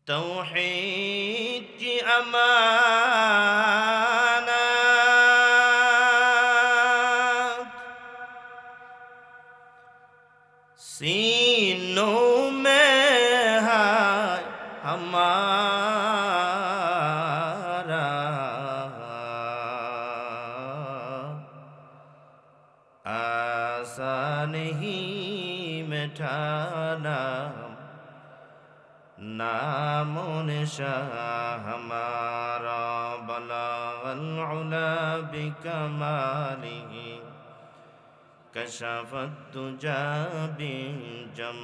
तौहीद की अमानत सीनों में है हमारा, आसान नहीं मिटाना नामो निशान हमारा। बलगल उला बिकमालिही कशफत दुजा बिजमालिही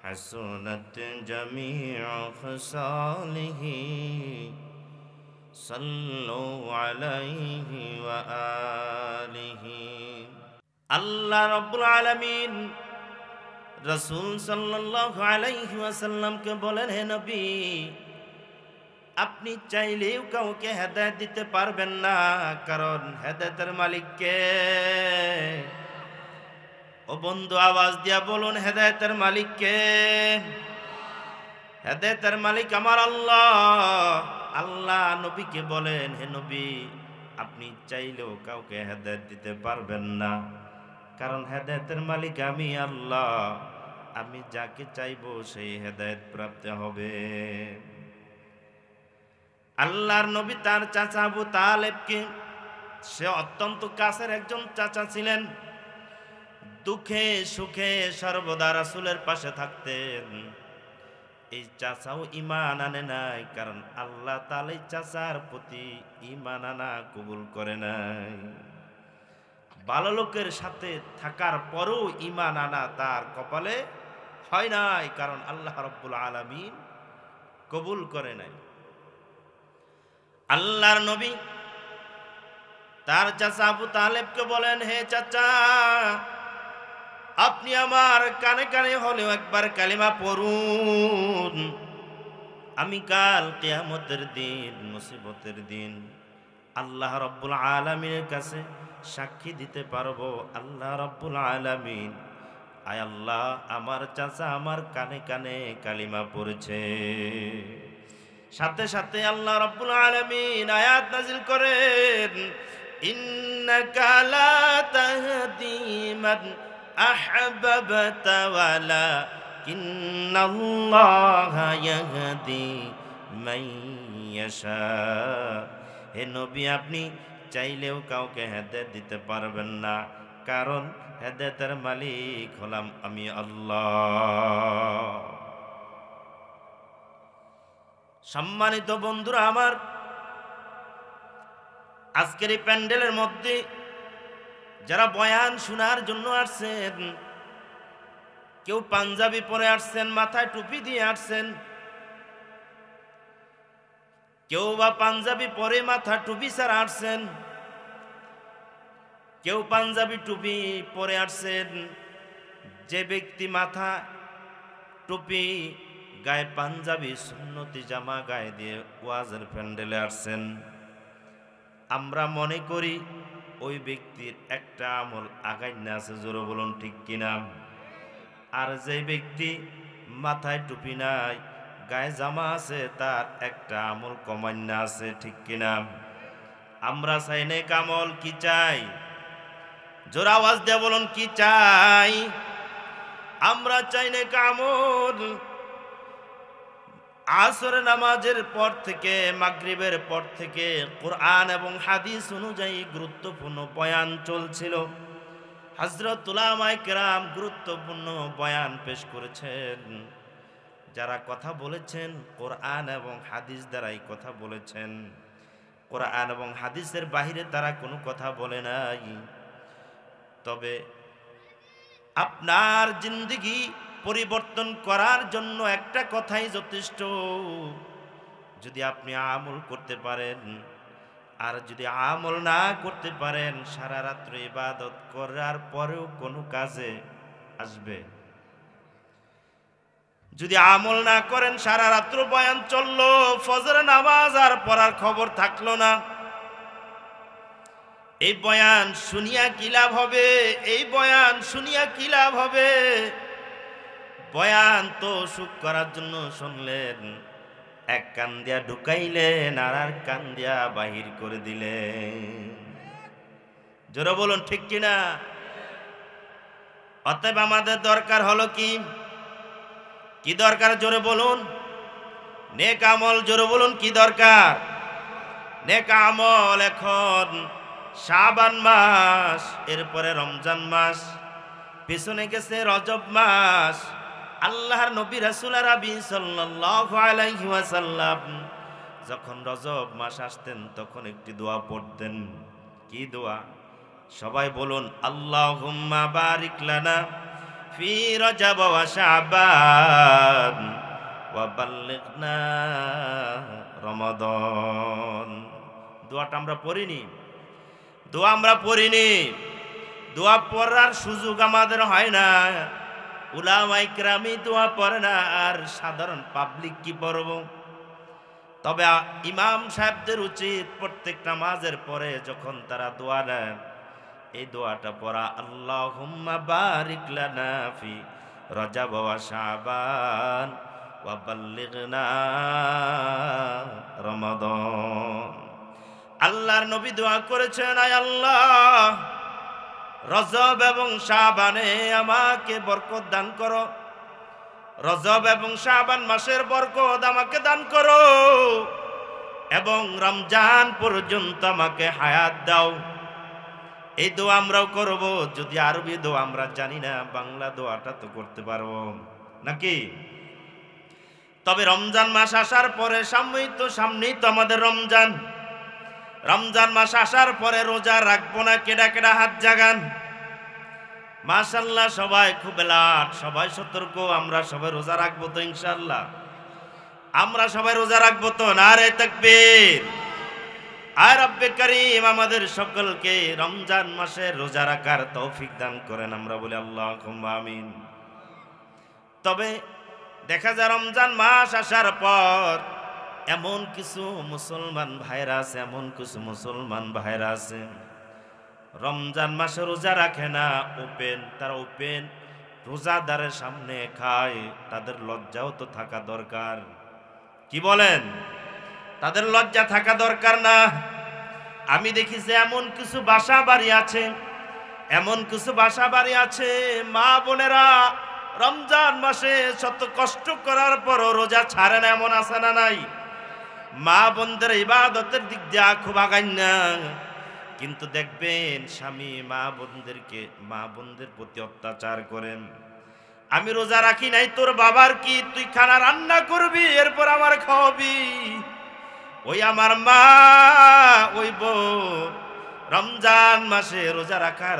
हसनत जमीअ खसालिही सल्लु अलैहि व आलिही। अल्लाह रब्बुल आलमीन रसूल सल्लल्लाहु अलैहि वसल्लम के बोलेन, हे नबी, আপনি চাইলেও কাউকে হেদায়েত দিতে পারবেন না, কারণ হেদায়েতের মালিক কে? ও বন্ধু, আওয়াজ দিয়া বলুন, হেদায়েতের মালিক কে? হেদায়েতের মালিক আমার আল্লাহ। আল্লাহ নবীকে বলেন, হে নবী, আপনি চাইলেও কাউকে হেদায়েত দিতে পারবেন না, কারণ হেদায়েতের মালিক আমি আল্লাহ। আমি যাকে চাইবো সেই হেদায়েত প্রাপ্ত হবে। আল্লাহর নবী তার চাচা আবু তালেবকে, সে অত্যন্ত কাছের একজন চাচা ছিলেন, দুঃখে সুখে সর্বদা রাসূলের পাশে থাকতেন। এই চাচাও ঈমান আনে নাই, কারণ আল্লাহ তাআলা এই চাচার প্রতি ঈমান আনা কবুল করে নাই। ভালো লোকের সাথে থাকার পরও ঈমান আনা তার কপালে হয় নাই, কারণ আল্লাহ রাব্বুল আলামিন কবুল করে নাই। আল্লাহর নবী তার চাচা আবু তালেবকে বলেন, হে চাচা, আপনি আমার কানে কানে হলেও একবার কালিমা পড়ুন। আমি কাল কিয়ামতের দিন, মুসিবতের দিন আল্লাহ রাব্বুল আলামিনের কাছে সাক্ষী দিতে পারবো, আল্লাহ রাব্বুল আলামিন, আয় আল্লাহ, আমার চাচা আমার কানে কানে কালিমা পড়েছে। সাথে সাথে আল্লাহ রাব্বুল আলামিন আয়াত নাযিল করেন, ইন্নাকা লা তাহদি মান আহবাবতা ওয়ালাকিন্নাল্লাহা ইয়াহদি মান ইয়াশা। হে নবী, আপনি চাইলেও কাউকে হেদায়েত দিতে পারবেন না, কারণ হেদায়েতের মালিক হলাম আমি আল্লাহ। সম্মানিত বন্ধুরা আমার, আজকের এই প্যান্ডেলের মধ্যে যারা বয়ান শোনার জন্য আসছেন, কেউ পাঞ্জাবি পরে আসছেন, মাথায় টুপি দিয়ে আসছেন, কেউ বা পাঞ্জাবি পরে মাথা টুপি ছাড়া আসছেন, কেউ পাঞ্জাবি টুপি পরে আসছেন। যে ব্যক্তি মাথা টুপি, গায়ে পাঞ্জাবি সুন্নতি জামা গায়ে দিয়ে ওয়াজের প্যান্ডেলে আসছেন, আমরা মনে করি ওই ব্যক্তির একটা আমল আগাইনা আছে, জোরে বলুন ঠিক কিনা? আর যে ব্যক্তি মাথায় টুপি নাই, গায়ে জামা আছে, তার একটা আমল কমাইনা আছে, ঠিক কিনা? আমরা চাই না কামল, কি চাই? জোরে আওয়াজ দিয়ে বলুন, কি চাই? আমরা চাই না কামল। আসর নামাজের পর থেকে, মাগরিবের পর থেকে কোরআন এবং হাদিস অনুযায়ী গুরুত্বপূর্ণ বয়ান চলছিল। হযরত উলামায়ে কেরাম গুরুত্বপূর্ণ বয়ান পেশ করেছেন। যারা কথা বলেছেন কোরআন এবং হাদিস দ্বারাই কথা বলেছেন, কোরআন এবং হাদিসের বাহিরে তারা কোনো কথা বলে নাই। তবে আপনার জিন্দেগি পরিবর্তন করার জন্য একটা কথাই যথেষ্ট, যদি আপনি আমল করতে পারেন। আর যদি আমল না করতে পারেন, সারা রাত্র ইবাদত করার পরেও কোনো কাজে আসবে। যদি আমল না করেন, সারা রাত্র বয়ান চললো, ফজর নামাজ আর পড়ার খবর থাকলো না, এই বয়ান শুনিয়া কি লাভ হবে? এই বয়ান শুনিয়া কি লাভ হবে? বয়ান তো সুখ করার জন্য শুনলেন, এক কান দিয়া ঢুকাইলেন আর কান দিয়া বাহির করে দিলেন। জোরে বলুন ঠিক কিনা? অতএব আমাদের দরকার হলো কি? কি দরকার জোরে বলুন? নেক আমল। জোরে বলুন কি দরকার? নেক আমল। এখন শাবান মাস, এরপরে রমজান মাস, পিছনে গেছে রজব মাস। আল্লাহর নবী রাসূল আরবি সাল্লাল্লাহু আলাইহি ওয়াসাল্লাম যখন রজব মাস আসতেন তখন একটি দোয়া পড়তেন। কি দোয়া? সবাই বলুন, আল্লাহুম্মা বারিক লানা ফি রজব ওয়া শাবান ওয়া বাল্লিগনা রমাদান। দোয়াটা আমরা পড়িনি? দোয়া আমরা পড়িনি। দোয়া পড়ার সুযোগ আমাদের হয় না। উলামায়ে কেরামি দোয়া পড়ে না, আর সাধারণ পাবলিক কি পড়ব? তবে ইমাম সাহেবদের উচিত প্রত্যেক নামাজের পরে যখন তারা দোয়া নেন, এই দোয়াটা পড়া, আল্লাহুম্মা বারিক লানা ফি রজব ওয়া শাবান ওয়া বাল্লিগনা রমাদান। আল্লাহর নবী দোয়া করেছেন, আয় আল্লাহ, রজব এবং শাবানে আমাকে বরকত দান করো। রজব এবং শাবান মাসের বরকত আমাকে দান করো, এবং রমজান পর্যন্ত আমাকে হায়াত দাও। এই দোয়া আমরাও করব। যদি আরবি দোয়া আমরা জানি না, বাংলা দোয়াটা তো করতে পারবো নাকি? তবে রমজান মাস আসার পরে সামনেই তো আমাদের রমজান। রমজান মাস আসার পরে রোজা রাখবো না? কেডা কেডা হাত জাগান? মাশাআল্লাহ, সবাই খুব এলার্ট, সবাই সতর্ক। আমরা সবাই রোজা রাখবো তো ইনশাআল্লাহ? আমরা সবাই রোজা রাখবো তো? নারে তাকবীর। আর রব্বে কারীম আমাদের সকলকে রমজান মাসে রোজা রাখার তৌফিক দান করেন। আমরা বলি আল্লাহুম্মা আমিন। তবে দেখা যায় রমজান মাস আসার পর এমন কিছু মুসলমান ভাইরা আছে, রমজান মাসে রোজা রাখে না, তারা ওপেন রোজাদারের সামনে খায়। তাদের লজ্জাও তো থাকা দরকার। কি বলেন? তাদের লজ্জা থাকা দরকার না? আমি দেখি যে এমন কিছু বাসা বাড়ি আছে, মা বোনেরা রমজান মাসে শত কষ্ট করার পরও রোজা ছাড়ে না, এমন আছে না নাই? মা বোনদের ইবাদতের দিক দিয়ে খুব আগাই না, কিন্তু দেখবেন স্বামী মা বোনদের প্রতি অত্যাচার করেন। আমি রোজা রাখি নাই, তোর বাবার কি? তুই খানা রান্না করবি, এরপর আমার খাওয়াবি। ওই আমার মা, ওই বোন রমজান মাসে রোজা রাখার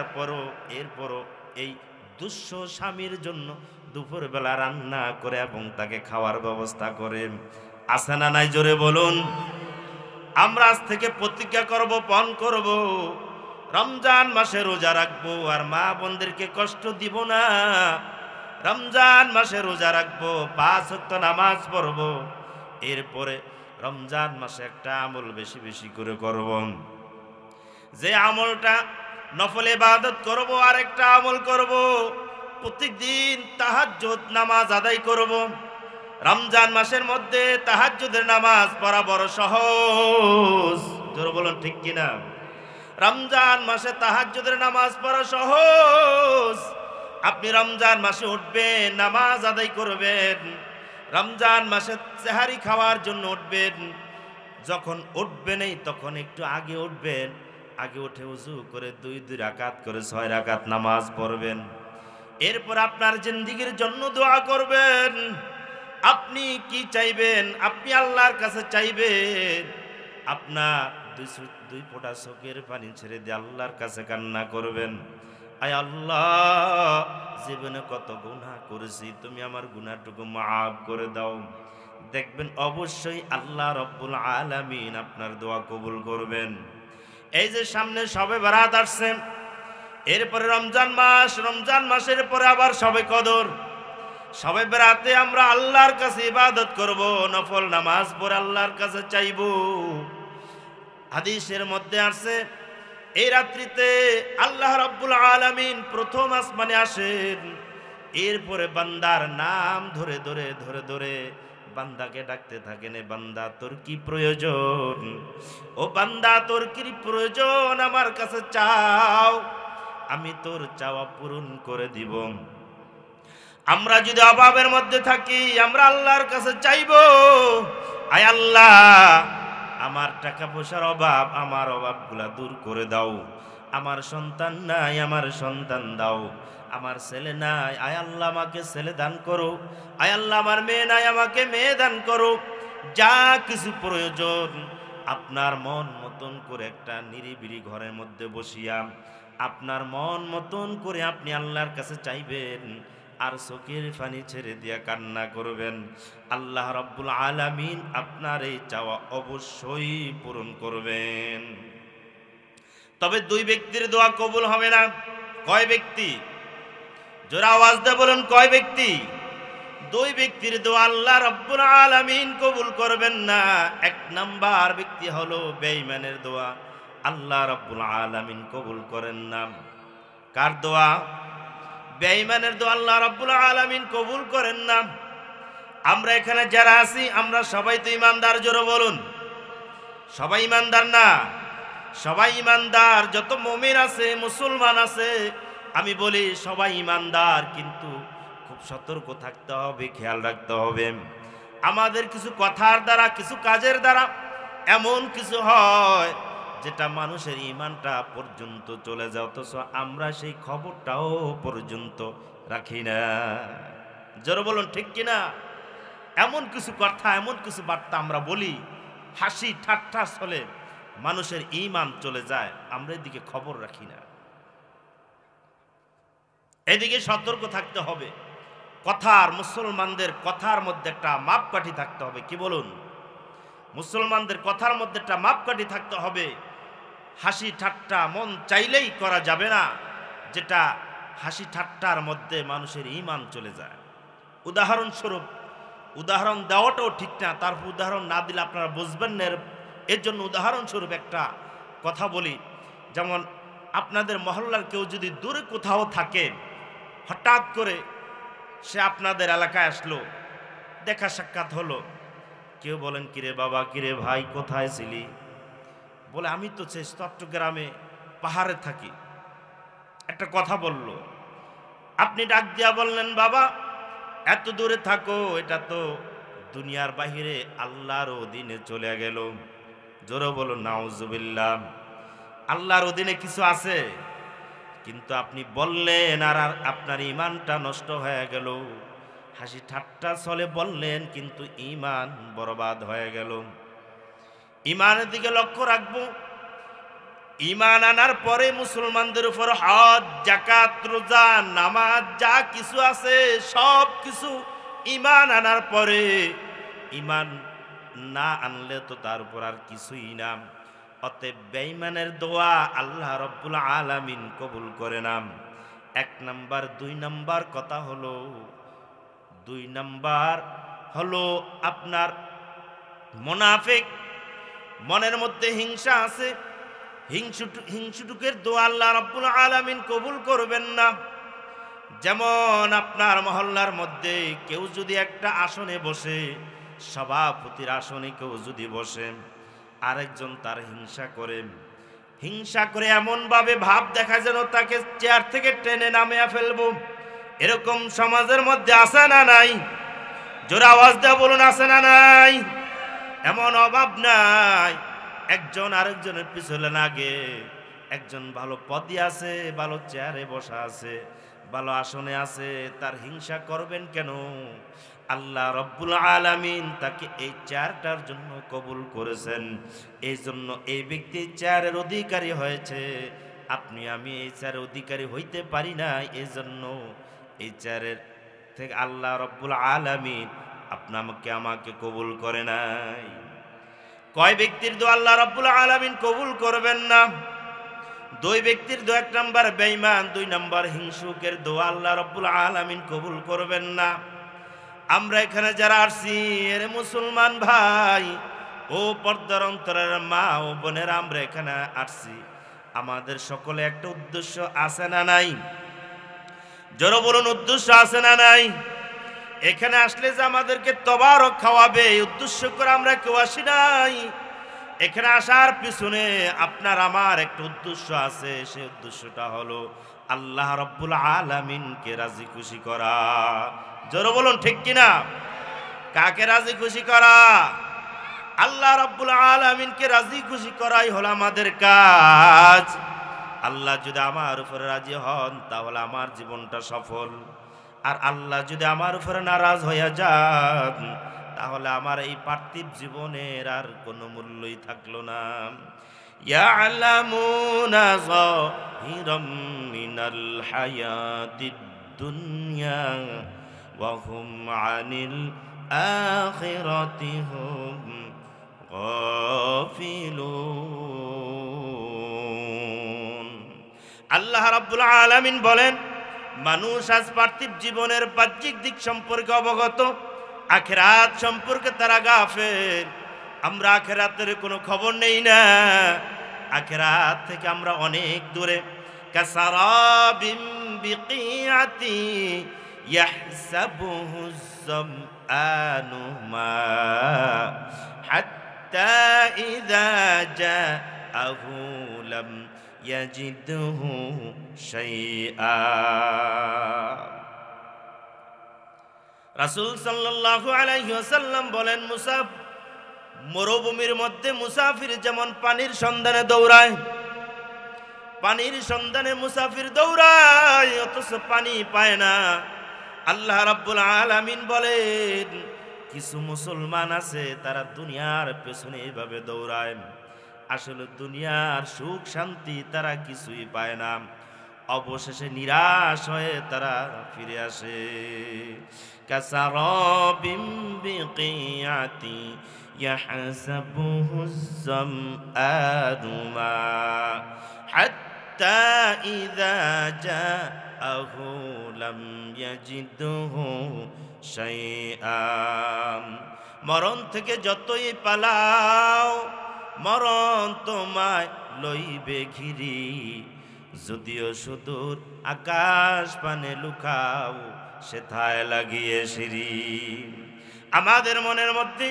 এরপরও এই দুঃস্থ স্বামীর জন্য দুপুরবেলা রান্না করে এবং তাকে খাওয়ার ব্যবস্থা করে। আছে না নাই? জোরে বলুন। আমরা আজ থেকে প্রতিজ্ঞা করব, পণ করব, রমজান মাসে রোজা রাখবো আর মা বোনদেরকে কষ্ট দিব না। রমজান মাসে রোজা রাখবো, 5 ওয়াক্ত নামাজ পড়বো। এরপরে রমজান মাসে একটা আমল বেশি বেশি করে করব। যে আমলটা নফল ইবাদত করব, আর একটা আমল করব, প্রত্যেকদিন তাহাজ্জুদ নামাজ আদায় করব। রমজান মাসের মধ্যে তাহাজ্জুদের নামাজ পড়া বড় সহজ। জোরে বলুন ঠিক কিনা? রমজান মাসে তাহাজ্জুদের নামাজ পড়া সহজ। আপনি রমজান মাসে উঠবেন, নামাজ আদায় করবেন। রমজান মাসে সেহারি খাওয়ার জন্য উঠবেন। যখন উঠবেনই তখন একটু আগে উঠবেন। আগে উঠে ওযু করে 2 রাকাত করে 6 রাকাত নামাজ পড়বেন। এরপর আপনার জিন্দেগীর জন্য দোয়া করবেন। আপনি কি চাইবেন? আপনি আল্লাহর কাছে চাইবেন। আপনার 2 ফোঁটা চোখের পানি ছেড়ে দিয়ে আল্লাহর কাছে কান্না করবেন, আয় আল্লাহ, জীবনে কত গুনাহ করেছি, তুমি আমার গুনাহটুকু মাফ করে দাও। দেখবেন অবশ্যই আল্লাহ রব্বুল আলামিন আপনার দোয়া কবুল করবেন। এই যে সামনে শবে বরাত আসছে, এরপরে রমজান মাসের পরে আবার শবে কদর। শবে বরাতে আমরা আল্লাহর কাছে ইবাদত করব, নফল নামাজ পড়ে আল্লাহর কাছে চাইব। হাদিসের মধ্যে আছে, এই রাত্রিতে আল্লাহ রাব্বুল আলামিন প্রথম আসমানে আসেন। এরপরে বান্দার নাম ধরে ধরে ধরে ধরে বান্দাকে ডাকতে থাকেন, এ বান্দা তোর কি প্রয়োজন, ও বান্দা তোর কি প্রয়োজন, আমার কাছে চাও, আমি তোর চাওয়া পূরণ করে দিব। আমরা যদি অভাবের মধ্যে থাকি আমরা আল্লাহর কাছে চাইব, আয় আল্লাহ আমার টাকা পয়সার অভাব, আমার অভাবগুলা দূর করে দাও, আমার সন্তান নাই আমার সন্তান দাও, আমার ছেলে নাই আয় আল্লাহ আমাকে ছেলে দান করো, আয় আল্লাহ আমার মেয়ে নাই আমাকে মেয়ে দান করো। যা কিছু প্রয়োজন আপনার মন মতন করে একটা নিরিবিলি ঘরের মধ্যে বসিয়া আপনার মন মতন করে আপনি আল্লাহর কাছে চাইবেন, আর চোখের পানি ছেড়ে দিয়া কান্না করবেন। আল্লাহ রাব্বুল আলামিন আপনার এই চাওয়া অবশ্যই পূরণ করবেন। তবে দুই ব্যক্তির দোয়া কবুল হবে না। কয় ব্যক্তি? জোরে আওয়াজ দিয়ে বলুন, কয় ব্যক্তি? দুই ব্যক্তির দোয়া আল্লাহ রাব্বুল আলামিন কবুল করবেন না। এক নাম্বার ব্যক্তি হলো বেঈমানের দোয়া, আল্লাহ রাব্বুল আলামিন কবুল করেন না। কার দোয়া? বেঈমানের দোয়া আল্লাহ রাব্বুল আলামিন কবুল করেন না। আমরা এখানে যারা আছি আমরা সবাই তো ইমানদার, জোরে বলুন সবাই ইমানদার না? সবাই ইমানদার, যত মুমিন আছে মুসলমান আছে আমি বলি সবাই ইমানদার, কিন্তু খুব সতর্ক থাকতে হবে, খেয়াল রাখতে হবে। আমাদের কিছু কথার দ্বারা কিছু কাজের দ্বারা এমন কিছু হয় যেটা মানুষের ইমানটা পর্যন্ত চলে যায়, অথচ আমরা সেই খবরটাও পর্যন্ত রাখি না। জোরে বলুন ঠিক কিনা? এমন কিছু কথা এমন কিছু বার্তা আমরা বলি, হাসি ঠাট্টা চলে, মানুষের ঈমান চলে যায়, আমরা এদিকে খবর রাখি না। এদিকে সতর্ক থাকতে হবে। কথার, মুসলমানদের কথার মধ্যে একটা মাপকাঠি থাকতে হবে। কি বলুন? মুসলমানদের কথার মধ্যে একটা মাপকাঠি থাকতে হবে। হাসি ঠাট্টা মন চাইলেই করা যাবে না, যেটা হাসি ঠাট্টার মধ্যে মানুষের ঈমান চলে যায়। উদাহরণস্বরূপ, উদাহরণ দেওয়াটাও ঠিক না, তারপর উদাহরণ না দিলে আপনারা বুঝবেন না। এর জন্য উদাহরণস্বরূপ একটা কথা বলি। যেমন আপনাদের মহল্লার কেউ যদি দূরে কোথাও থাকে, হঠাৎ করে সে আপনাদের এলাকায় আসলো, দেখা সাক্ষাৎ হলো, কেউ বলেন কিরে বাবা, কিরে ভাই, কোথায় ছিলি? বলে আমি তো চট্টগ্রামে পাহাড়ে থাকি। একটা কথা বলল, আপনি ডাক দিয়া বললেন বাবা এত দূরে থাকো, এটা তো দুনিয়ার বাহিরে, আল্লাহর অধীনে চলে গেল। জোরে বলো নাউজুবিল্লাহ। আল্লাহর অধীনে কিছু আছে, কিন্তু আপনি বললেন আর আপনার ঈমানটা নষ্ট হয়ে গেল। হাসি ঠাট্টা চলে বললেন, কিন্তু ঈমান বরবাদ হয়ে গেল। ঈমানের দিকে লক্ষ্য রাখবো। ঈমান আনার পরে মুসলমানদের উপর হজ, যাকাত, রোজা, নামাজ যা কিছু আছে সব কিছু ঈমান আনার পরে। ঈমান না আনলে তো তার উপর আর কিছুই না। অতএব বেঈমানের দোয়া আল্লাহ রাব্বুল আলামিন কবুল করে না। এক নাম্বার। দুই নাম্বার কথা হলো, দুই নাম্বার হলো আপনার মুনাফিক, মনের মধ্যে হিংসা আছে, হিংসুটুকের দোয়া আল্লাহ রাব্বুল আলামিন কবুল করবেন না। যেমন আপনার মহল্লার মধ্যে কেউ যদি একটা আসনে বসে, সভাপতির আসনে কেউ যদি বসে, আরেকজন তার হিংসা করে এমন ভাবে ভাব দেখা যেন তাকে চেয়ার থেকে টেনে নামিয়ে ফেলবো, এরকম সমাজের মধ্যে আছে না নাই? জোরে আওয়াজ দেওয়া বলুন, আছে না নাই? এমন অভাব নাই, একজন আরেকজনের পিছনে লাগে। একজন ভালো পদে আছে, ভালো চেয়ারে বসা আছে, ভালো আসনে আছে, তার হিংসা করবেন কেন? আল্লাহ রাব্বুল আলামিন তাকে এই চেয়ারটার জন্য কবুল করেছেন, এই জন্য এই ব্যক্তি চেয়ারের অধিকারী হয়েছে। আপনি আমি এই চেয়ারের অধিকারী হইতে পারি না, এই জন্য এই চেয়ারের থেকে আল্লাহ রাব্বুল আলামিন আপনাকে আমাকে কবুল করে নাই। কয় ব্যক্তির দোয়া আল্লাহ রাব্বুল আলামিন কবুল করবেন না? দুই ব্যক্তির দোয়া। এক নাম্বার বেঈমান, দুই নাম্বার হিংসুকের দোয়া আল্লাহ রাব্বুল আলামিন কবুল করবেন না। আমরা এখানে যারা আসছি, এর মুসলমান ভাই ও পর্দার অন্তরের মা ও বোনেরা, আমরা এখানে আসছি, আমাদের সকলে একটা উদ্দেশ্য আছে না নাই? জোরে বলুন, উদ্দেশ্য আছে না নাই? এখানে আসলে যে আমাদেরকে তবারক খাওয়াবে এই উদ্দেশ্য করে আমরা কেউ আসি নাই। এখানে আসার পিছনে আপনার আমার একটা উদ্দেশ্য আছে, সেই উদ্দেশ্যটা হলো আল্লাহ রাব্বুল আলামিনকে রাজি খুশি করা। জোরে বলুন ঠিক কিনা? কাকে রাজি খুশি করা? আল্লাহ রাব্বুল আলামিনকে রাজি খুশি করাই হলো আমাদের কাজ। আল্লাহ যদি আমার উপরে রাজি হন তাহলে আমার জীবনটা সফল, আর আল্লাহ যদি আমার উপরে নারাজ হয়ে যান তাহলে আমার এই পার্থিব জীবনের আর কোনো মূল্যই থাকলো না। ইয়ালামুনা যাহিরাম মিনাল হায়াতিদ দুনিয়া ওয়া হুম আনিল আখিরাতি হুম গাফিলুন। আল্লাহ রাব্বুল আলামিন বলেন, মানুষ আজ পার্থিব জীবনের বাহ্যিক দিক সম্পর্কে অবগত, আখিরাত সম্পর্কে তারা গাফেল। আমরা আখিরাতের কোনো খবর নেই না, আখিরাত থেকে আমরা অনেক দূরে। কাসারাবিম বিকিয়াতি ইয়াহসাবুহু যামআনু মা হাত্তা ইযা জাআহু লাম ইয়াজিদহু শাইআ। রাসূল সাল্লাল্লাহু আলাইহি ওয়াসাল্লাম বলেন, মরুভূমির মধ্যে মুসাফির যেমন পানির সন্ধানে দৌড়ায়, পানির সন্ধানে মুসাফির দৌড়ায় অথচ পানি পায় না। আল্লাহ রাব্বুল আলামিন বলেন, কিছু মুসলমান আছে তারা দুনিয়ার পেছনে এইভাবে দৌড়ায়, আসলে দুনিয়ার সুখ শান্তি তারা কিছুই পায় না, অবশেষে নিরাশ হয়ে তারা ফিরে আসে। কাসারাবিম বিকিয়াতি ইয়াহসাবুহু যামআনু মা হাত্তা ইযা জাআহু লাম ইয়াজিদহু শাইআ। মরণ থেকে যতই পালাও মরণ তোমায় লইবে ঘিরি, যদিও সুদূর আকাশ পানে লুকাও সেথায় লাগিয়ে সিঁড়ি। আমাদের মনের মধ্যে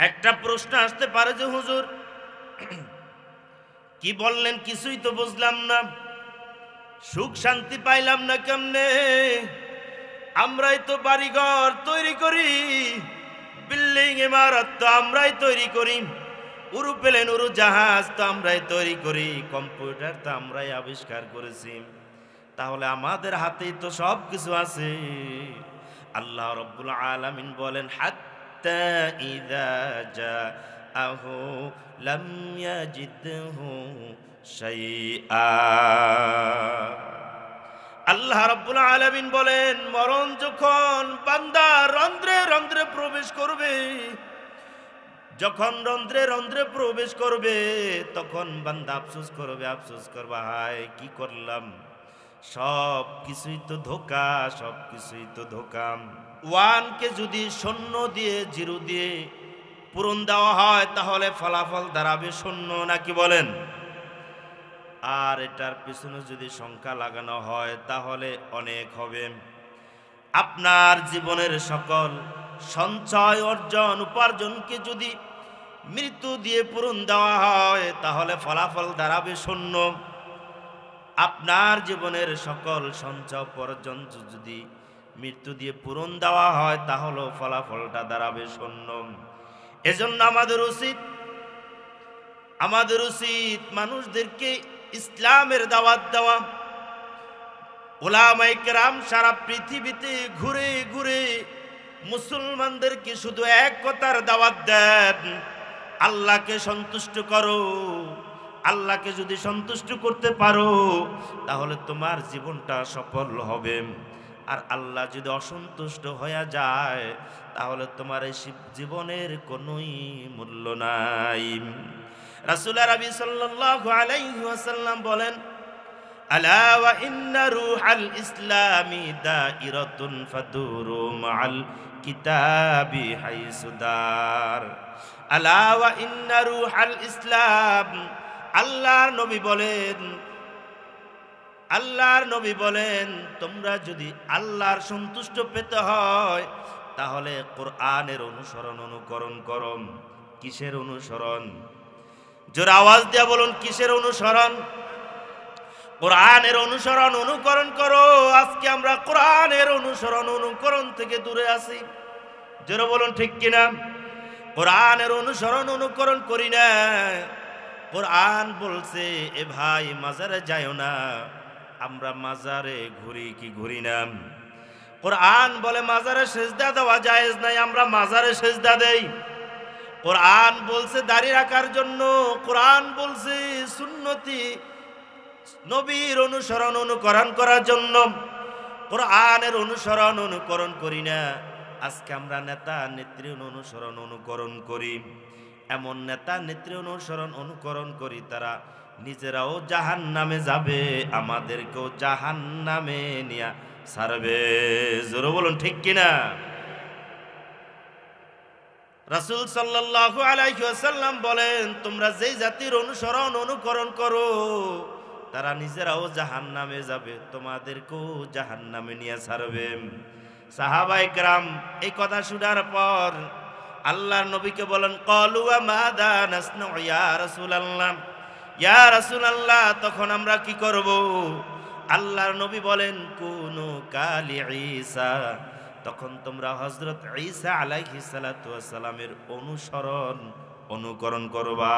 একটা প্রশ্ন আসতে পারে যে হুজুর কি বললেন, কিছুই তো বুঝলাম না, সুখ শান্তি পাইলাম না কেমনে? আমরাই তো বাড়িঘর তৈরি করি, বিল্ডিং ইমারত তো আমরাই তৈরি করি, উড়োপ্লেন উড়োজাহাজ তো আমরাই তৈরি করি, কম্পিউটার তো আমরাই আবিষ্কার করেছি, তাহলে আমাদের হাতেই তো সব কিছু আছে। আল্লাহ রাব্বুল আলামিন বলেন, হাত্তা ইযা জাআহু লাম ইয়াজিদহু শাইআ। আল্লাহ রাব্বুল আলামিন বলেন, মরণ যখন বান্দার রন্ধ্রে রন্ধ্রে প্রবেশ করবে, যখন রন্ধ্রে রন্ধ্রে প্রবেশ করবে তখন বান্দা আফসোস করবে, আফসোস করবে, হায় কি করলাম, সব কিছুই তো ধোঁকা, সব কিছুই তো ধোঁকা। ওয়ানকে যদি শূন্য দিয়ে জিরো দিয়ে পূরণ দেওয়া হয় তাহলে ফলাফল দাঁড়াবে শূন্য, নাকি বলেন? আর এটার পিছনে যদি সংখ্যা লাগানো হয় তাহলে অনেক হবে। আপনার জীবনের সকল সঞ্চয় অর্জন উপার্জনকে যদি মৃত্যু দিয়ে পূরণ দেওয়া হয় তাহলে ফলাফল দাঁড়াবে শূন্য। আপনার জীবনের সকল সঞ্চয় উপার্জন যদি মৃত্যু দিয়ে পূরণ দেওয়া হয় তাহলে ফলাফলটা দাঁড়াবে শূন্য। এজন্য আমাদের উচিত মানুষদেরকে ইসলামের দাওয়াত দেওয়া। উলামায়ে কেরাম সারা পৃথিবীতে ঘুরে ঘুরে মুসলমানদেরকে শুধু এক কথার দাওয়াত দেন, আল্লাহকে সন্তুষ্ট করো। আল্লাহকে যদি সন্তুষ্ট করতে পারো তাহলে তোমার জীবনটা সফল হবে, আর আল্লাহ যদি অসন্তুষ্ট হয়ে যায় তাহলে তোমার এই জীবনের কোনোই মূল্য নাই। রাসূল আরবি সাল্লাল্লাহু আলাইহি ওয়াসাল্লাম বলেন, আলা ওয়া ইন্না রূহাল ইসলামি দাইরাতুন ফাদুরু মাআল কিতাবি হাইসুদার। আলা ওয়া ইন্না রূহাল ইসলাম, আল্লাহর নবী বলেন আল্লাহর নবী বলেন, তোমরা যদি আল্লাহর সন্তুষ্ট পেতে হয় তাহলে কোরআনের অনুকরণ করো। কিসের অনুসরণ? জোরে আওয়াজ দিয়া বলুন, কিসের অনুসরণ? কোরআনের অনুকরণ করো। আজকে আমরা কোরআনের অনুকরণ থেকে দূরে আছি। জোরে বলুন ঠিক কিনা? কোরআনের অনুকরণ করি না। কোরআন বলছে, এ ভাই মাজারে যাইও না। আমরা মাজারে ঘুরি কি ঘুরি না? কোরআন বলে মাজারে সেজদা দেওয়া জায়েজ নাই, আমরা মাজারে সেজদা দেই। কোরআন বলছে দাড়ি রাখার জন্য, কোরআন বলছে সুন্নতি নবীর অনুকরণ করার জন্য। কোরআনের অনুকরণ করি না। আজকে আমরা নেতা নেত্রী অনুকরণ করি। এমন নেতা নেত্রী অনুকরণ করি, তারা নিজেরাও জাহান্নামে যাবে, আমাদেরকেও জাহান্নামে নিয়ে ছাড়বে। জোরে বলুন ঠিক কিনা? রাসূল সাল্লাল্লাহু আলাইহি ওয়াসাল্লাম বলেন, তোমরা যেই জাতির অনুকরণ করো তারা নিজেরাও জাহান্নামে যাবে, তোমাদেরকেও জাহান্নামে নিয়ে ছাড়বে। সাহাবায়ে কেরাম এই কথা শোনার পর আল্লাহর নবীকে বলেন, ক্বালু ওয়া মাযা নাসনাউ ইয়া রাসূলুল্লাহ, ইয়া রাসূলুল্লাহ তখন আমরা কি করব? আল্লাহর নবী বলেন, কুনু কালি ঈসা, তখন তোমরা হযরত ঈসা আলাইহিস সালাতু ওয়াস সালামের অনুকরণ করবা।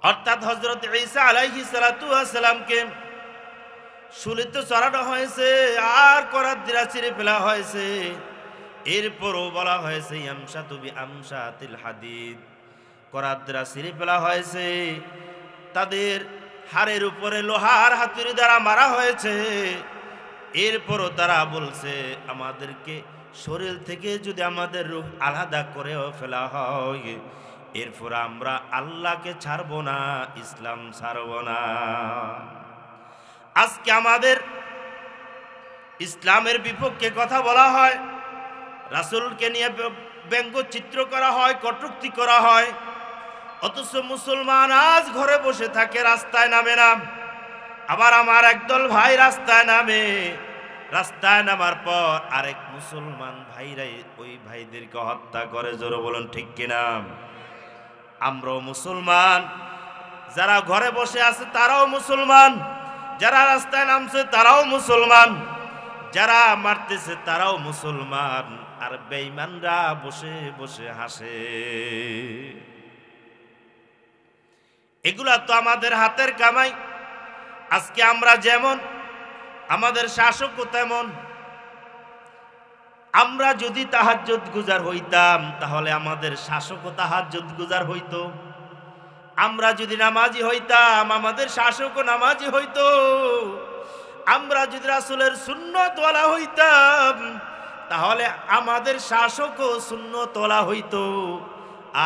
অর্থাৎ হযরত ঈসা আলাইহিস সালাতু ওয়াস সালামকে শুলিতে চড়ানো হয়েছে আর করাত দ্বারা ছিঁড়ে ফেলা হয়েছে। এরপরও বলা হয়েছে ইয়ামশাতু বিআমশাতিল হাদিদ, করাত দ্বারা ছিঁড়ে ফেলা হয়েছে। তাদের হাড়ের উপরে লোহার হাতুড়ি দ্বারা মারা হয়েছে। এরপরও তারা বলছে, আমাদেরকে শরীর থেকে যদি আমাদের রূহ আলাদা করেও ফেলা হয়, এরপর আমরা আল্লাহকে ছাড়বো না, ইসলাম ছাড়বো না। আজকে আমাদের ইসলামের বিপক্ষে কথা বলা হয়, রাসূলকে নিয়ে ব্যঙ্গচিত্র করা হয়, কটূক্তি করা হয়, অথচ মুসলমান আজ ঘরে বসে থাকে, রাস্তায় নামে না। আবার আমার একদল ভাই রাস্তায় নামে, রাস্তায় নামার পর আরেক মুসলমান ভাইরাই ওই ভাইদেরকে হত্যা করে। জোরে বলুন ঠিক কিনা? আমরাও মুসলমান, যারা ঘরে বসে আছে তারাও মুসলমান, যারা রাস্তায় নামছে তারাও মুসলমান, যারা মারতেছে তারাও মুসলমান, আর বেঈমানরা বসে বসে হাসে। এগুলা তো আমাদের হাতের কামাই। আজকে আমরা যেমন, আমাদের শাসকও তেমন। আমরা যদি তাহাজ্জুদ গুজার হইতাম তাহলে আমাদের শাসকও তাহাজ্জুদ গুজার হইতো। আমরা যদি নামাজি হইতাম আমাদের শাসকও নামাজি হইতো। আমরা যদি রাসূলের সুন্নতওয়ালা হইতাম তাহলে আমাদের শাসকও সুন্নতওয়ালা হইতো।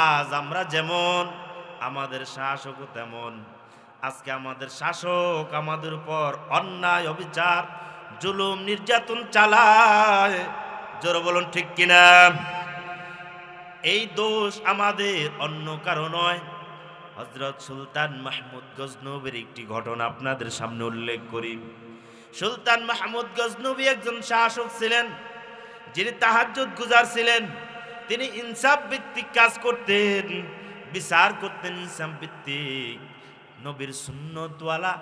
আজ আমরা যেমন, আমাদের শাসকও তেমন। আজকে আমাদের শাসক আমাদের উপর অন্যায়, অবিচার, জুলুম, নির্যাতন চালায়। জোরে বলুন ঠিক কিনা? এই দোষ আমাদের, অন্য কারো নয়। হযরত সুলতান মাহমুদ গজনবীর একটি ঘটনা আপনাদের সামনে উল্লেখ করি। সুলতান মাহমুদ গজনবী একজন শাসক ছিলেন, যিনি তাহাজ্জুদ গুজার ছিলেন। তিনি ইনসাফ ভিত্তিক কাজ করতেন, বিচার করতেন ইনসাফ ভিত্তিক। নবীর সুন্নতওয়ালা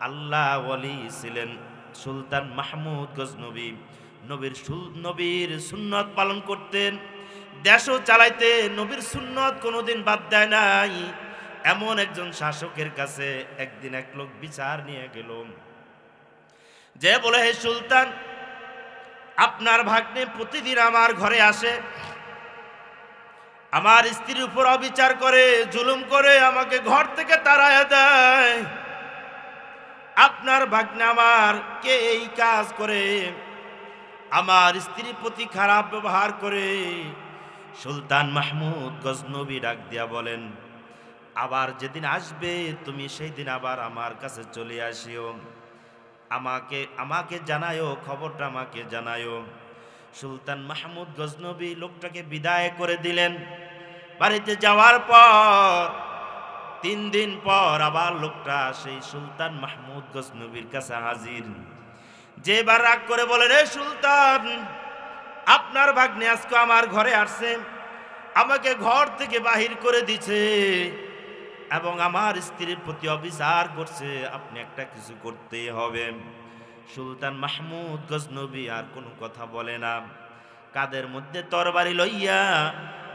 আল্লাহ ওয়ালি ছিলেন সুলতান মাহমুদ গজনবী। নবীর সুন্নত পালন করতেন, দেশও চালাইতেন, নবীর সুন্নত কোনোদিন বাদ দেয় নাই। এমন একজন শাসকের কাছে একদিন এক লোক বিচার নিয়ে গেল, যে বলে, হে সুলতান, আপনার ভাগ্নে প্রতিদিন আমার ঘরে আসে, আমার স্ত্রীর উপর অবিচার করে, জুলুম করে, আমাকে ঘর থেকে তাড়ায় দেয়। আপনার ভাগ্নে আমার কে এই কাজ করে, আমার স্ত্রীর প্রতি খারাপ ব্যবহার করে। সুলতান মাহমুদ গজনবী ডাক দিয়া বলেন, আবার যেদিন আসবে তুমি সেই দিন আবার আমার কাছে চলে আসিও, আমাকে জানায়ও, খবরটা আমাকে জানায়ও। সুলতান মাহমুদ গজনবী লোকটাকে বিদায় করে দিলেন। বাড়িতে যাওয়ার পর 3 দিন পর আবার লোকটা সেই সুলতান মাহমুদ গজনবীর কাছে হাজির। যেবার রাগ করে বলে, রে সুলতান, আপনার ভাগ্নে আজকে আমার ঘরে আসছে, আমাকে ঘর থেকে বাহির করে দিছে এবং আমার স্ত্রীর প্রতি অবিচার করছে, আপনি একটা কিছু করতেই হবে। সুলতান মাহমুদ গজনবী আর কোনো কথা বলে না, কাদের মধ্যে তরবারি লইয়া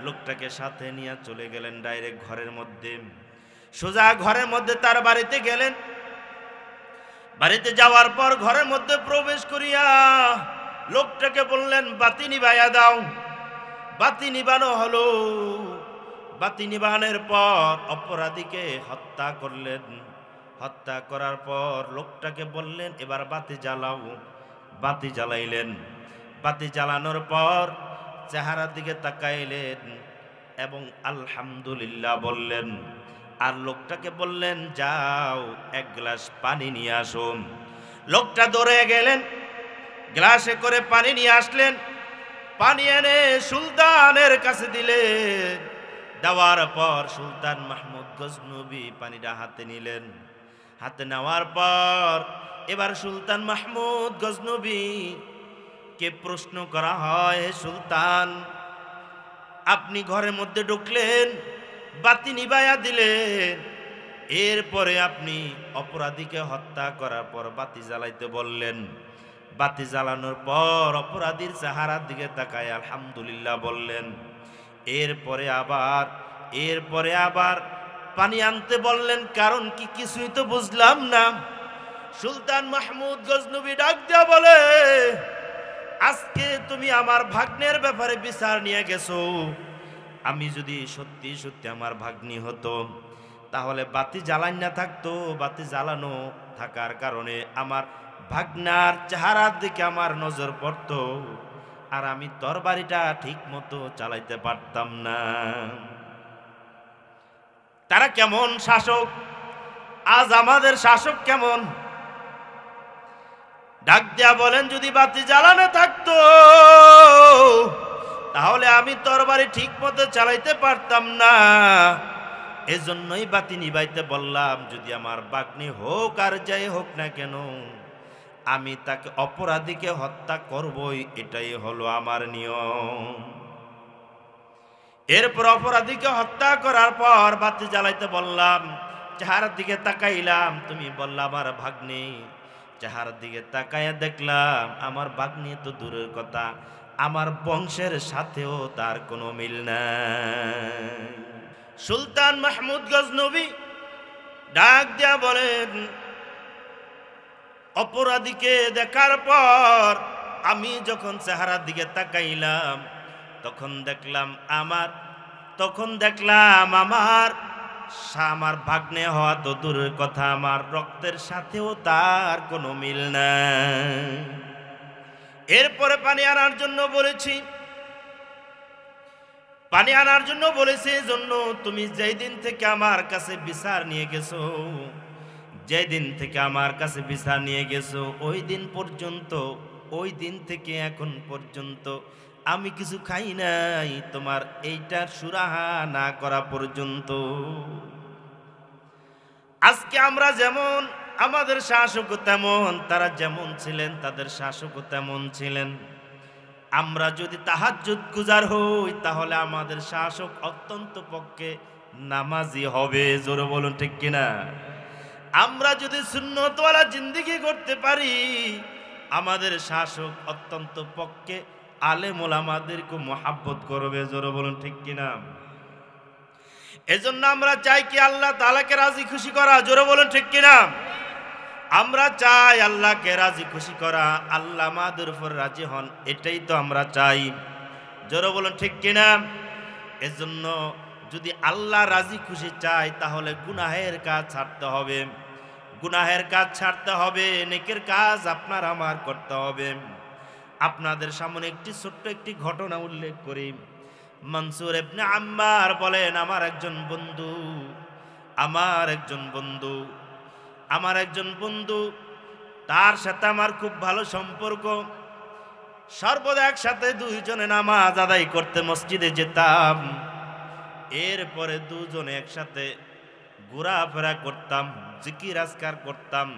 লোকটাকে সাথে নিয়ে চলে গেলেন ডাইরেক্ট ঘরের মধ্যে। সোজা ঘরের মধ্যে তার বাড়িতে গেলেন। বাড়িতে যাওয়ার পর ঘরের মধ্যে প্রবেশ করিয়া লোকটাকে বললেন, বাতি নিভাইয়া দাও। বাতি নিবানো হলো। বাতি নিবানোর পর অপরাধীকে হত্যা করলেন। হত্যা করার পর লোকটাকে বললেন, এবার বাতি জ্বালাও। বাতি জ্বালাইলেন। বাতি জ্বালানোর পর চেহারার দিকে তাকাইলেন এবং আলহামদুলিল্লাহ বললেন। আর লোকটাকে বললেন, যাও 1 গ্লাস পানি নিয়ে আসো। লোকটা দৌড়ে গেলেন, গ্লাসে করে পানি নিয়ে আসলেন। পানি এনে সুলতানের কাছে দিলেন। দেওয়ার পর সুলতান মাহমুদ গজনবী পানিটা হাতে নিলেন। হাতে নেওয়ার পর এবার সুলতান মাহমুদ গজনবী কে প্রশ্ন করা হয়, হে সুলতান, আপনি ঘরের মধ্যে ঢুকলেন, বাতি নিভাইয়া দিলেন, এরপরে আপনি অপরাধীকে হত্যা করার পর বাতি জ্বালাইতে বললেন। বাতি জ্বালানোর পর অপরাধীর চেহারার দিকে তাকায় আলহামদুলিল্লাহ বললেন। এরপরে আবার পানি আনতে বললেন, কারণ কি কিছুই তো বুঝলাম না। সুলতান মাহমুদ গজনবী ডাক দিয়া বলে, আজকে তুমি আমার ভাগ্নের ব্যাপারে বিচার নিয়ে গেছো। আমি যদি সত্যি সত্যি আমার ভাগ্নি হতো, তাহলে বাতি জ্বালান না থাকতো। বাতি জ্বালানো থাকার কারণে আমার ভাগ্নার চেহারার দিকে আমার নজর পড়তো, আর আমি তরবারিটা ঠিক মতো চালাইতে পারতাম না। তারা কেমন শাসক, আজ আমাদের শাসক কেমন। ডাক দিয়া বলেন, যদি বাতি জ্বালানো থাকতো তাহলে আমি তরবারি ঠিক মতো চালাইতে পারতাম না। এজন্যই বাতি নিভাইতে বললাম। যদি আমার ভাগ্নি হোক আর যাই হোক না কেন, আমি তাকে অপরাধীকে হত্যা করবই, এটাই হলো আমার নিয়ম। এরপর অপরাধীকে হত্যা করার পর বাতি জ্বালাইতে বললাম। চেহারার দিকে তাকাইলাম, তুমি বললা আমার ভাগ্নি। চেহারার দিকে তাকাইয়া দেখলাম আমার ভাগ্নি তো দূরের কথা, আমার বংশের সাথেও তার কোনো মিল নাই। সুলতান মাহমুদ গজনবী ডাক দিয়া বলেন, অপরাধীকে দেখার পর আমি যখন চেহারার দিকে তাকাইলাম, তখন দেখলাম আমার ভাগ্নে হওয়া তো দূরের কথা, আমার রক্তের সাথেও তার কোনো মিল নাই। এরপরে পানি আনার জন্য বলেছি, জন্য তুমি যেই দিন থেকে আমার কাছে বিচার নিয়ে গেছো, ওই দিন থেকে এখন পর্যন্ত আমি কিছু খাই নাই, তোমার এইটার সুরাহা না করা পর্যন্ত। আজকে আমরা যেমন, আমাদের শাসকও তেমন, তারা যেমন ছিলেন তাদের শাসকও তেমন ছিলেন। আমরা যদি তাহাজ্জুদ গুজার হই, তাহলে আমাদের শাসক অত্যন্ত পক্ষে নামাজি হবে। জোরে বলুন ঠিক কিনা। আমরা যদি সুন্নতওয়ালা জিন্দেগি করতে পারি, আমাদের শাসক অত্যন্ত পক্ষে আলেম ওলামাদেরকে মহাব্বত করবে। জোরে বলুন ঠিক কিনা। এজন্য আমরা চাই কি আল্লাহ তাআলাকে রাজি খুশি করা। জোরে বলুন ঠিক কিনা। আমরা চাই আল্লাহকে রাজি খুশি করা, আল্লাহ আমাদের উপর রাজি হন, এটাই তো আমরা চাই। জোরে বলুন ঠিক কিনা। এজন্য যদি আল্লাহ রাজি খুশি চাই, তাহলে গুনাহের কাজ ছাড়তে হবে, নেকের কাজ আপনার আমার করতে হবে। আপনাদের সামনে ছোট্ট একটি ঘটনা উল্লেখ করি। মনসুর ইবনে আম্মার বলেন, আমার একজন বন্ধু, তার সাথে আমার খুব ভালো সম্পর্ক। সর্বদা একসাথে দুইজনে নামাজ আদায় করতে মসজিদে যেতাম। এরপরে দুজনে একসাথে ঘোরাফেরা করতাম, জিকির আজকার করতাম।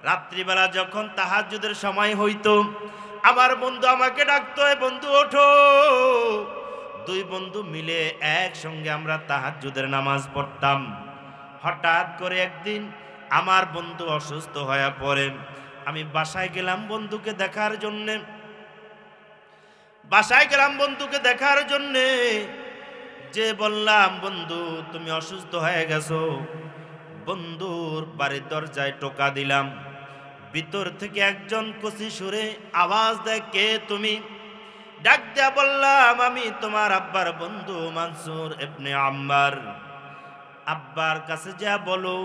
রাত্রিবেলা যখন তাহাজ্জুদের সময় হইতো, আমার বন্ধু আমাকে ডাকতো, বন্ধু ওঠো। দুই বন্ধু মিলে একসঙ্গে আমরা তাহাজ্জুদের নামাজ পড়তাম। হঠাৎ করে একদিন আমার বন্ধু অসুস্থ হয়ে পড়ে। আমি বাসায় গেলাম বন্ধুকে দেখার জন্যে। যে বললাম, বন্ধু তুমি অসুস্থ হয়ে গেছো। বন্ধুর বাড়ির দরজায় টোকা দিলাম। ভিতর থেকে একজন কচি সুরে আওয়াজ দেয়, কে তুমি? ডাক দিয়া বললাম, আমি তোমার আব্বার বন্ধু মানসুর ইবনে আম্মার। আব্বার কাছে যা বলো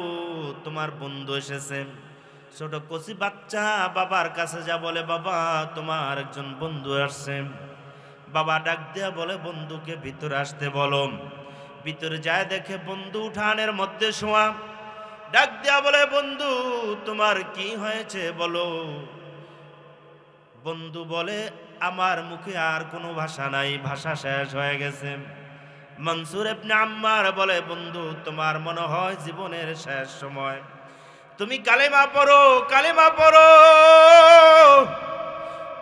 তোমার বন্ধু এসেছে। ছোট কচি বাচ্চা বাবার কাছে যা বলে, বাবা তোমার একজন বন্ধু আসছে। বাবা ডাক দিয়া বলে, বন্ধুকে ভিতরে আসতে বলো। ভিতরে যায় দেখে বন্ধু উঠানের মধ্যে শোয়া। ডাক দিয়া বলে, বন্ধু তোমার কি হয়েছে বলো। বন্ধু বলে, আমার মুখে আর কোনো ভাষা নাই, ভাষা শেষ হয়ে গেছে। মনসুর ইবনে আম্মার বলে, বন্ধু তোমার মনে হয় জীবনের শেষ সময়, তুমি কালেমা পড়ো, কালেমা পড়ো।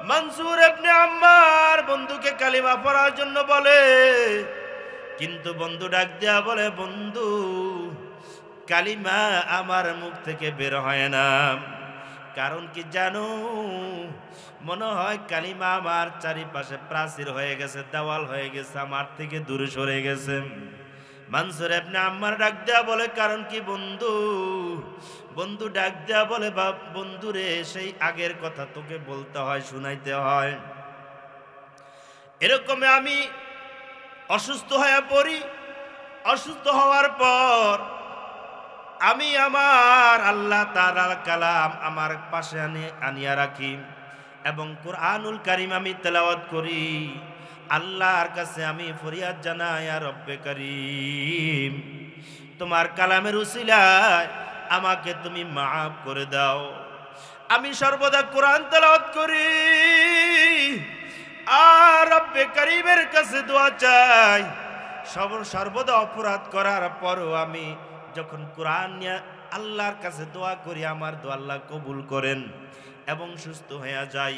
মনসুর ইবনে আম্মার বন্ধুকে কালেমা পড়ার জন্য বলে, কিন্তু বন্ধু ডাক দেয়া বলে, বন্ধু কালিমা আমার মুখ থেকে বের হয় না। কারণ কি জানো? মনে হয় কালিমা আমার চারিপাশে প্রাচীর হয়ে গেছে, দেওয়াল হয়ে গেছে, আমার থেকে দূরে সরে গেছে। মনসুর ইবনে আম্মার ডাক দেয়া বলে, কারণ কি বন্ধু? বন্ধু ডাক দেয়া বলে, বন্ধু রে, সেই আগের কথা তোকে বলতে হয়, শুনাইতে হয়। এরকমই আমি অসুস্থ হয়ে পড়ি। অসুস্থ হওয়ার পর আমি আমার আল্লাহ তাআলার কালাম আমার পাশে আনিয়া রাখি এবং কুরআনুল কারীম আমি তেলাওয়াত করি। আল্লাহর কাছে আমি ফরিয়াদ জানাই, ইয়া রব্বে কারীম, তোমার কালামের উসিলায় আমাকে তুমি মাফ করে দাও। আমি সর্বদা কোরআন তেলাওয়াত করি আর রব্বে কারীমের কাছে দোয়া চাই। সর্বদা অপরাধ করার পরও আমি যখন কোরআন নিয়ে আল্লাহর কাছে দোয়া করি, আমার দোয়া আল্লাহ কবুল করেন এবং সুস্থ হয়ে যাই।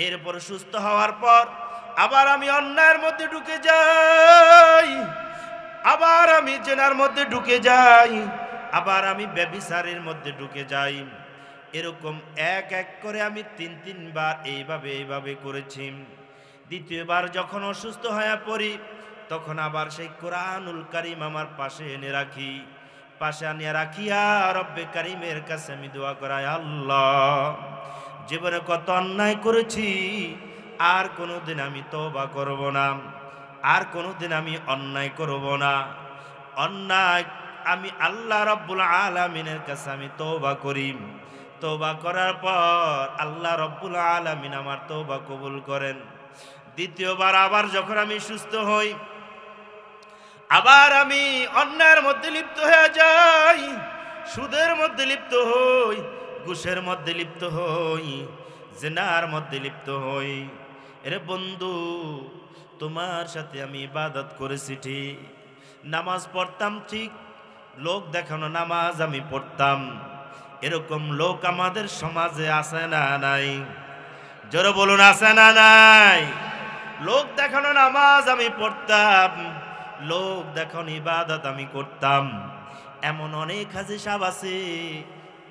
এরপর সুস্থ হওয়ার পর আবার আমি অন্যায়ের মধ্যে ঢুকে যাই, আবার আমি জেনার মধ্যে ঢুকে যাই, আবার আমি ব্যভিচারের মধ্যে ঢুকে যাই। এরকম এক এক করে আমি তিনবার এইভাবে করেছি। দ্বিতীয়বার যখন অসুস্থ হয়ে পড়ি, তখন আবার সেই কোরআনুল কারীম আমার পাশে এনে রাখি। পাশে আনিয়া রাখিয়া রব্বে কারীমের কাছে আমি দোয়া করাই, আল্লাহ জীবনে কত অন্যায় করেছি, আর কোনোদিন আমি তওবা করব না, আর কোনোদিন আমি অন্যায় করব না। অন্যায় আমি আল্লাহ রাব্বুল আলামিনের কাছে আমি তওবা করি। তওবা করার পর আল্লাহ রাব্বুল আলামিন আমার তওবা কবুল করেন। দ্বিতীয়বার আবার যখন আমি সুস্থ হই, আবার আমি অন্যায়ের মধ্যে লিপ্ত হয়ে যাই, সুদের মধ্যে লিপ্ত হই, ঘুষের মধ্যে লিপ্ত হই, জিনার মধ্যে লিপ্ত হই। এরে বন্ধু, তোমার সাথে আমি ইবাদত করেছি ঠিক, নামাজ পড়তাম ঠিক, লোক দেখানো নামাজ আমি পড়তাম। এরকম লোক আমাদের সমাজে আছে না নাই? জোরে বলুন, আছে না নাই? লোক দেখানো নামাজ আমি পড়তাম, লোক দেখানো ইবাদত আমি করতাম। এমন অনেক হাজি সাহেব আছে,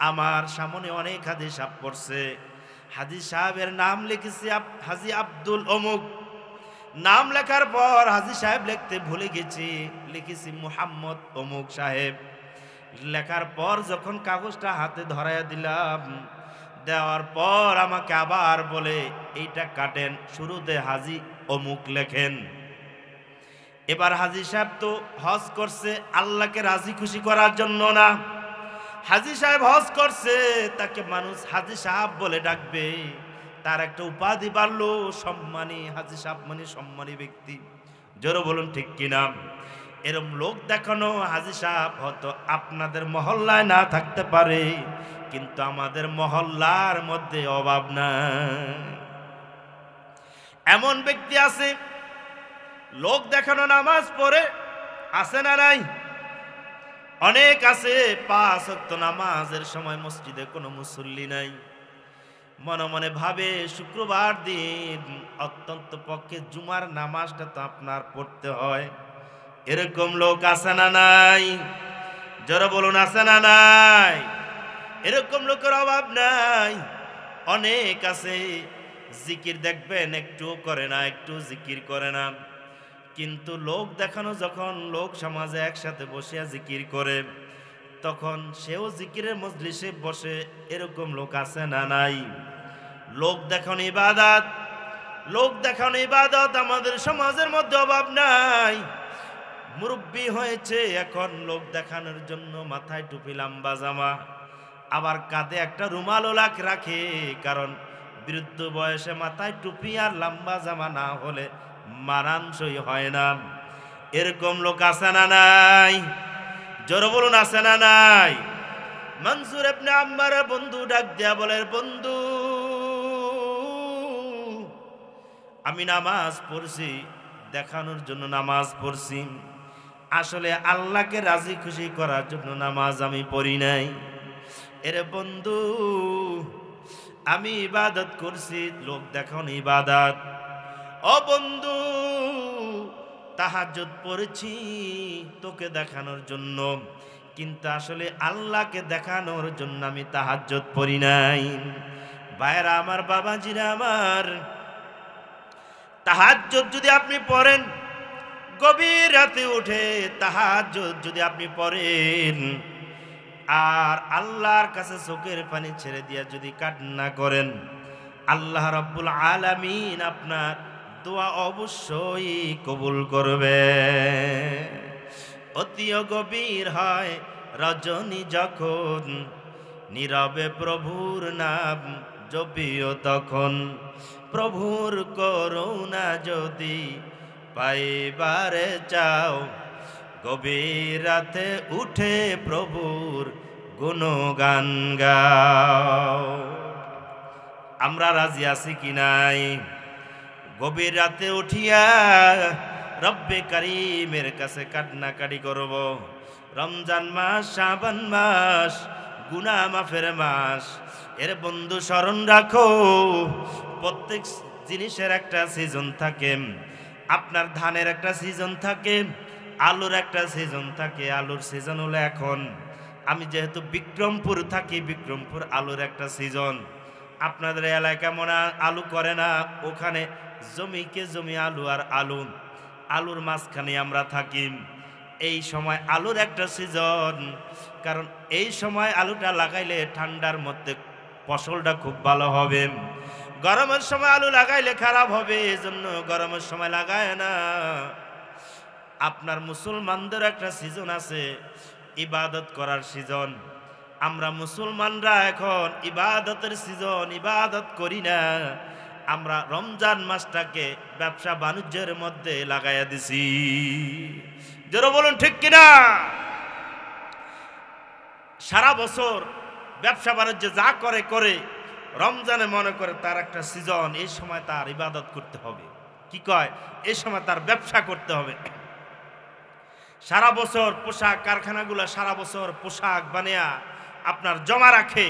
আমার সামনে অনেক হাজি সাহেব পড়ছে। হাজি সাহেবের নাম লিখেছি হাজি আব্দুল অমুক। নাম লেখার পর হাজি সাহেব লিখতে ভুলে গেছি, লিখেছি মুহাম্মদ অমুক সাহেব। লেখার পর যখন কাগজটা হাতে ধরাইয়া দিলাম, দেওয়ার পর আমাকে আবার বলে, এইটা কাটেন, শুরুতে হাজি অমুক লেখেন। এবার হাজি সাহেব তো হজ করছে আল্লাহকে রাজি খুশি করার জন্য না। হাজি সাহেব হজ করছে, তাকে মানুষ হাজি সাহেব বলে ডাকবে, তার একটা উপাধি বাড়লো সম্মানী। হাজি সাহেব মানে সম্মানী ব্যক্তি। জোরে বলুন ঠিক কিনা? এরম লোক দেখানো হাজি সাহেব হয়তো আপনাদের মহল্লায় না থাকতে পারে, কিন্তু আমাদের মহল্লার মধ্যে অভাব না। এমন ব্যক্তি আছে লোক দেখানো নামাজ পড়ে, আছে না নাই? অনেক আছে 5 ওয়াক্ত নামাজের সময় মসজিদে কোনো মুসল্লি নাই, মনে মনে ভাবে শুক্রবার দিন অত্যন্ত পক্ষে জুমার নামাজটা তো আপনার পড়তে হয়। এরকম লোক আছে না নাই? যারা বলুন আছে না নাই? এরকম লোকের অভাব নাই। অনেক আছে জিকির দেখবেন একটু করে না, একটু জিকির করে না, কিন্তু লোক দেখানো যখন লোক সমাজে একসাথে বসে জিকির করে তখন সেও জিকিরের মজলিসে বসে। এরকম লোক আছে না নাই? লোক দেখানো ইবাদত, লোক দেখানো ইবাদত আমাদের সমাজের মধ্যে অভাব নাই। মুরব্বি হয়েছে এখন লোক দেখানোর জন্য মাথায় টুপি লম্বা জামা, আবার কাঁধে একটা রুমালও রাখে, কারণ বৃদ্ধ বয়সে মাথায় টুপি আর লম্বা জামা না হলে মানানসই হয় না। এরকম লোক আছে না নাই? জোরে বলুন আছে না নাই? মনসুর ইবনে আম্মার বন্ধু ডাক দিয়া বলে, বন্ধু আমি নামাজ পড়ছি দেখানোর জন্য নামাজ পড়ছি, আসলে আল্লাহকে রাজি খুশি করার জন্য নামাজ আমি পড়ি নাই। এরে বন্ধু আমি ইবাদত করছি, লোক দেখানো ইবাদত। ও বন্ধু তাহাজ্জুদ পড়েছি তোকে দেখানোর জন্য, কিন্তু আসলে আল্লাহকে দেখানোর জন্য আমি তাহাজ্জুদ পড়ি নাই। ভাইরা আমার, বাবাজিরা আমার, তাহাজ্জুদ যদি আপনি পড়েন, গভীর রাতে উঠে তাহাজ্জুদ যদি আপনি পড়েন আর আল্লাহর কাছে চোখের পানি ছেড়ে দিয়া যদি কান্না করেন, আল্লাহ রাব্বুল আলামিন আপনার দোয়া অবশ্যই কবুল করবে। অতিও গভীর হয় রজনী যখন, নীরবে প্রভুর নাম জপিও তখন, প্রভুর করুণা যদি পাইবারে চাও, গভীর রাতে উঠে প্রভুর গুণগান গাও। আমরা রাজি আছি কি নাই? গভীর রাতে উঠিয়া রব্বে কারীমের কাছে কান্নাকাটি করব। রমজান মাস, শাবান মাস, গুনাহ মাফের মাস। এর বন্ধু স্মরণ রাখো, প্রত্যেক জিনিসের একটা সিজন থাকে। আপনার ধানের একটা সিজন থাকে, আলুর একটা সিজন থাকে। আলুর সিজন হলো এখন। আমি যেহেতু বিক্রমপুর থাকি, বিক্রমপুর আলুর একটা সিজন। আপনাদের এলাকা মনে আলু করে না, ওখানে জমিকে জমি আলু আর আলু, আলুর মাঝখানে আমরা থাকি। এই সময় আলুর একটা সিজন, কারণ এই সময় আলুটা লাগাইলে ঠান্ডার মধ্যে ফসলটা খুব ভালো হবে। গরমের সময় আলু লাগাইলে খারাপ হবে, এজন্য গরমের সময় লাগায় না। আপনার মুসলমানদের একটা সিজন আছে, ইবাদত করার সিজন। আমরা মুসলমানরা এখন ইবাদতের সিজন, ইবাদত করি না। আমরা রমজান মাসটাকে ব্যবসা বাণিজ্যের মধ্যে লাগাইয়া দিছি। যারা বলুন ঠিক কিনা? সারা বছর ব্যবসা বাণিজ্য যা করে করে, রমজানে মনে করে তার একটা সিজন, এই সময় তার ইবাদত করতে হবে। কি কয়? এই সময় তার ব্যবসা করতে হবে। সারা বছর পোশাক কারখানাগুলো সারা বছর পোশাক বানিয়া আপনার জমা রাখে,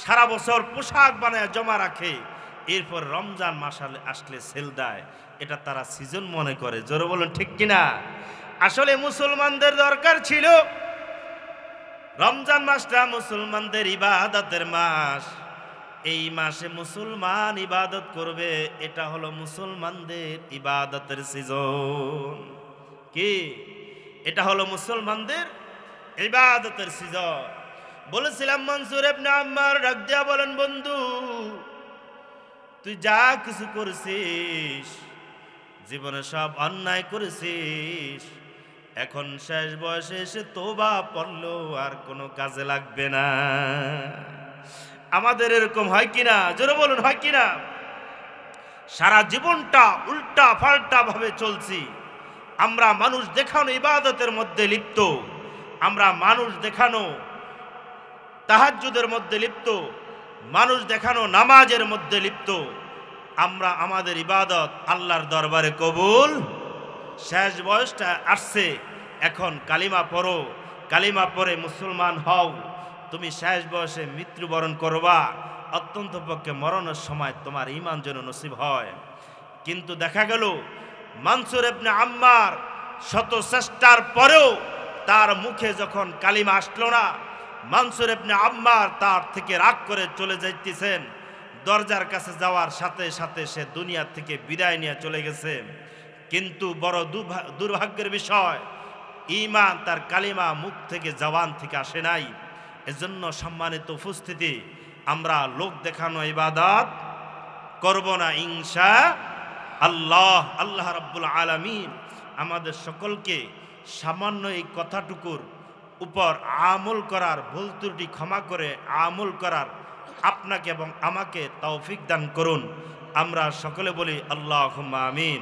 সারা বছর পোশাক বানায় জমা রাখে, এরপর রমজান মাস আসলে সেল দেয়। এটা তারা সিজন মনে করে। জোরে বলুন ঠিক কিনা? আসলে মুসলমানদের দরকার ছিল রমজান মাসটা মুসলমানদের ইবাদতের মাস। এই মাসে মুসলমান ইবাদত করবে, এটা হলো মুসলমানদের ইবাদতের সিজন। কি? এটা হলো মুসলমানদের ইবাদতের সিজন। বলেছিলাম মনসুর ইবনে আম্মার ডাক দিয়া বলেন, বন্ধু তুই যা কিছু করেছিস, জীবনে সব অন্যায় করেছিস, এখন শেষ বয়সে এসে তওবা পড়লো আর কোনো কাজে লাগবে না। আমাদের এরকম হয় কিনা? জোরে বলুন হয় কিনা? সারা জীবনটা উল্টা পাল্টা ভাবে চলছি। আমরা মানুষ দেখানো ইবাদতের মধ্যে লিপ্ত, আমরা মানুষ দেখানো তাহাজ্জুদের মধ্যে লিপ্ত, মানুষ দেখানো নামাজের মধ্যে লিপ্ত। আমরা আমাদের ইবাদত আল্লাহর দরবারে কবুল। শেষ বয়সটা আসছে, এখন কালিমা পড়ো, কালিমা পড়ে মুসলমান হও, তুমি শেষ বয়সে মৃত্যুবরণ করবা, অত্যন্ত পক্ষে মরণের সময় তোমার ঈমান যেন নসিব হয়। কিন্তু দেখা গেল মানসুর ইবনে আম্মার শত চেষ্টার পরেও তার মুখে যখন কালিমা আসলো না, মানসুর ইবনে আম্মার তার থেকে রাগ করে চলে যাইতেছেন। দরজার কাছে যাওয়ার সাথে সাথে সে দুনিয়া থেকে বিদায় নিয়ে চলে গেছে। কিন্তু বড় দুর্ভাগ্যের বিষয়, ঈমান তার কালিমা মুখ থেকে জবান থেকে আসে নাই। এজন্য সম্মানিত উপস্থিতি, আমরা লোক দেখানো ইবাদত করব না ইনশাআল্লাহ। আল্লাহ রাব্বুল আলামিন আমাদের সকলকে সামান্য এই কথাটুকুর উপর আমল করার, ভুল ত্রুটি ক্ষমা করে আমল করার আপনাকে এবং আমাকে তৌফিক দান করুন। আমরা সকলে বলি আল্লাহুম্মা আমিন।